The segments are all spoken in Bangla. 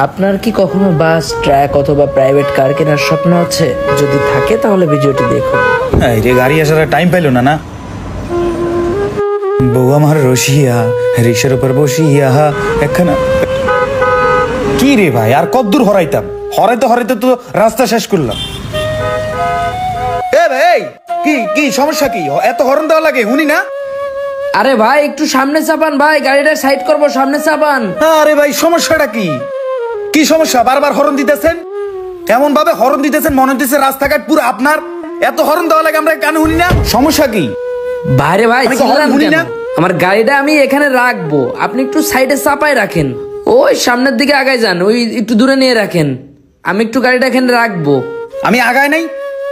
আপনার কি কখনো বাস, ট্রাক অথবা প্রাইভেট কার কেনার স্বপ্ন আছে? যদি থাকে তাহলে ভিডিওটি দেখুন। রে গাড়ি আসার টাইম পাইলো না বউ আমার রসিয়া রিক্সার উপর বসিয়া একখানা। কি রে ভাই, আর কত দূর হরাইতাম? হরাইতে হরাইতে তো রাস্তা শেষ করলাম। এ ভাই, কি কি সমস্যা? কি এত হরন দেওয়া লাগে হুনি না? আরে ভাই একটু সামনে চাপান ভাই, গাড়িটা সাইড করবো, সামনে চাপান। আরে ভাই সমস্যাটা কি? কি সমস্যা? বারবার হরন দিতেছেন, এমন ভাবে হরন দিতেছেন মনে হচ্ছে রাস্তাঘাট পুরো আপনার। এত হরন দেওয়া লাগে আমরা কানে শুনি না? সমস্যা কি? বাইরে ভাই চিল্লান কেন? আমার গাড়িটা আমি এখানে রাখবো, আপনি একটু সাইডে চাপাই রাখেন। ওই সামনের দিকে আগায় যান, ওই একটু দূরে নিয়ে রাখেন। আমি একটু গাড়িটা এখানে রাখবো। আমি আগায় নাই?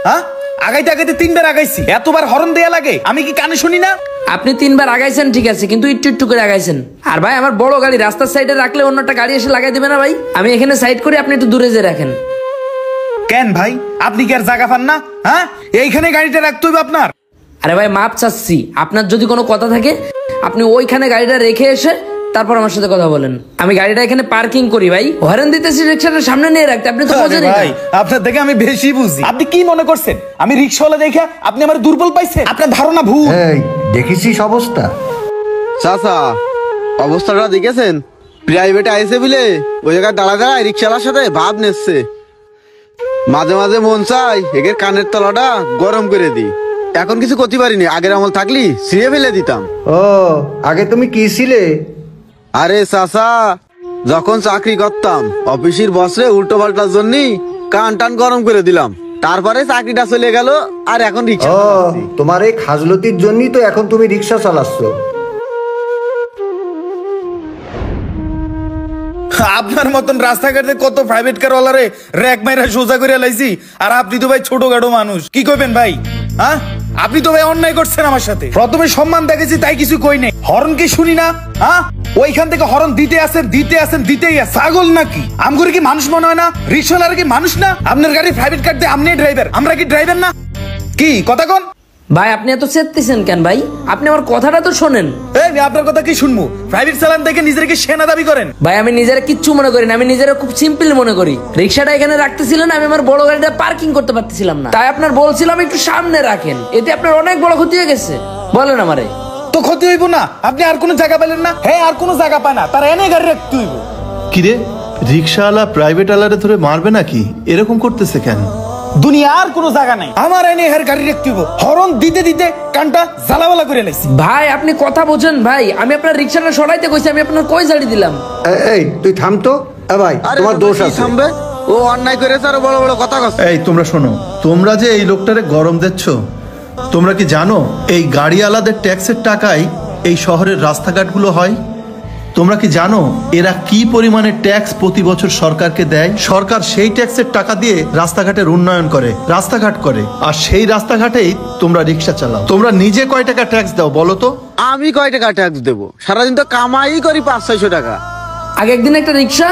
হ্যাঁ, আগাইতে আগাইতে 3 বার আগাইছি, এতবার হরন দেয়া লাগে? আমি কি কানে শুনি না? আপনি 3 বার আগাইছেন ঠিক আছে, কিন্তু একটু একটু করে আগাইছেন। আর ভাই আমার বড় গাড়ি রাস্তার সাইডে রাখলে অন্য একটা গাড়ি এসে লাগাই দিবে না ভাই? আমি এখানে সাইড করি, আপনি একটু দূরে যেয়ে রাখেন। কেন ভাই, আপনি কি আর জায়গা পান না? হ্যাঁ, এইখানে গাড়িটা রাখতে হবে আপনার। আরে ভাই মাপ চাচ্ছি, আপনার যদি কোনো কথা থাকে আপনি ওইখানে গাড়িটা রেখে এসে তারপর আমার সাথে কথা বলেন। আমি গাড়িটা এখানে পার্কিং করি ভাই, হরেন দিতেছি রিক্সাটা সামনে নিয়ে রাখতে, আপনি তো বোঝেনই না। ভাই আপনার থেকে আমি বেশি বুঝি। আপনি কি মনে করছেন আমি রিক্সাওয়ালা দেখে আপনি আমার দুর্বল পাইছেন? আপনার ধারণা ভুল। এই দেখেছিস অবস্থা? চাচা অবস্থাটা দেখেছেন? প্রাইভেটে আইসে বলে ওই জায়গায় দাঁড়া দাঁড়ায় রিক্সাওয়ালার সাথে ভাব নিচ্ছে। মাঝে মাঝে মন চাই একের কানের তলাটা গরম করে দিই। এখন কিছু করতে পারিনি, আগের আমল থাকলি ছিঁড়ে ফেলে দিতাম। ও আগে তুমি কি ছিলে? আরে চাচা, যখন চাকরি করতাম অফিসের বসরে উল্টো পাল্টার জন্য কান টান গরম করে দিলাম। তারপরে চাকরিটা চলে গেল, আর এখন রিক্সা ও চালাচ্ছি। তোমার এই খাজলতির জন্যই তো এখন তুমি রিক্সা চালাচ্ছ। আপনার মতন রাস্তাঘাটে কত প্রাইভেট কার ওয়ালারে র্যাক মাইরা সোজা করে লাইছি, আর আপনি তো ভাই ছোটখাটো মানুষ। কি কইবেন ভাই? হ্যাঁ, আপনি তো ভাই অন্যায় করছেন আমার সাথে। প্রথমে সম্মান দেখেছি তাই কিছু কই নাই, হরন কি শুনি না? হ্যাঁ, ওইখান থেকে হরন দিতেই আছেন দিতেই আছে। ছাগল নাকি? আমগুলো কি মানুষ মনে হয় না? রিক্সাওয়ালার কি মানুষ না? আপনার গাড়ি প্রাইভেট কার দিয়ে আপনি ড্রাইভার, আমরা কি ড্রাইভার না? কি কথা কোন ভাই আপনি এত চেতেছেন কেন ভাই? আপনি আমার কথাটা তো শোনেন। এই আপনার কথা কি শুনবো? প্রাইভেট চালান দেখে নিজেকে সেনা দাবি করেন? ভাই আমি নিজেরা কিচ্ছু মনে করি না, আমি নিজেরা খুব সিম্পল মনে করি। রিক্সাটা এখানে রাখতেছিলেন, আমি আমার বড় গাড়িটা পার্কিং করতে পারতেছিলাম না, তাই আপনার বলছিলাম একটু সামনে রাখেন। এতে আপনার অনেক বড় ক্ষতি হয়ে গেছে। বলেন আমারে। তো ক্ষতি হইব না? আপনি আর কোনো জায়গা পেলেন না? হ্যাঁ, আর কোনো জায়গা পায় না, তার এনে গাড়ি রাখতে হইব। কিরে, রিক্সাওয়ালা প্রাইভেট আলারে ধরে মারবে নাকি? এরকম করতেছে কেন? দুনিয়ার কোনো জায়গা নাই, আমার এনে হের গাড়ি রাখতে হইব। হরন দিতে দিতে কানটা জ্বালাওয়ালা করে লাইছি। ভাই আপনি কথা বোঝেন ভাই, আমি আপনার রিক্সাটা সরাইতে কইছি, আমি আপনার কই জাড়ি দিলাম? এই তুই থাম তো। ভাই আরে তোমার দোষ কি আছে। থামবে? ও অন্যায় করেছে আর বড় বড় কথা কচ্ছে। এই তোমরা শোনো, তোমরা যে এই লোকটারে গরম দিচ্ছ, তোমরা কি জানো এই গাড়িওয়ালাদের ট্যাক্সের টাকায় এই শহরের রাস্তাঘাটগুলো হয়? তোমরা কি জানো এরা কি পরিমাণে ট্যাক্স প্রতি বছর সরকারকে দেয়? সরকার সেই ট্যাক্সের টাকা দিয়ে রাস্তাঘাটের উন্নয়ন করে, রাস্তাঘাট করে, আর সেই রাস্তাঘাটেই তোমরা রিক্সা চালাও। তোমরা নিজে কয় টাকা ট্যাক্স দাও বলো তো? আমি কয় টাকা ট্যাক্স দেবো? সারাদিন তো কামাই করি 500-600 টাকা। আগে একদিন একটা রিক্সা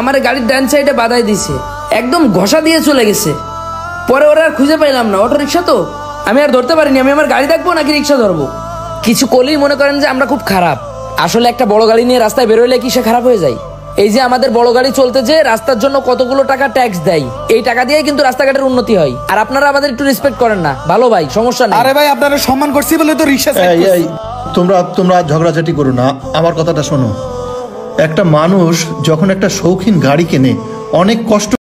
আমার গাড়ির ডান সাইডে বাধাই দিছে, একদম ঘষা দিয়ে চলে গেছে। পরে ওরা আর খুঁজে পাইলাম না, অটো রিক্সা তো আমি আর ধরতে পারিনি। আমি আমার গাড়ি দেখবো নাকি রিক্সা ধরবো? কিছু করলেই মনে করেন যে আমরা খুব খারাপ। আসলে একটা বড় গাড়ি নিয়ে রাস্তায় বেরোলে কি সে খারাপ হয়ে যায়? এই যে আমাদের বড় গাড়ি চলতে যে রাস্তার জন্য কতগুলো টাকা ট্যাক্স দেয়, এই টাকা দিয়ে কিন্তু রাস্তাঘাটের উন্নতি হয়। আর আপনারা আমাদের একটু রেসপেক্ট করেন না। ভালো ভাই, সমস্যা নেই। আরে ভাই আপনারা সম্মান করছি বলে তো রিক্সা এই এই তোমরা ঝগড়াঝাটি করো না, আমার কথাটা শোনো। একটা মানুষ যখন একটা শৌখিন গাড়ি কেনে অনেক কষ্ট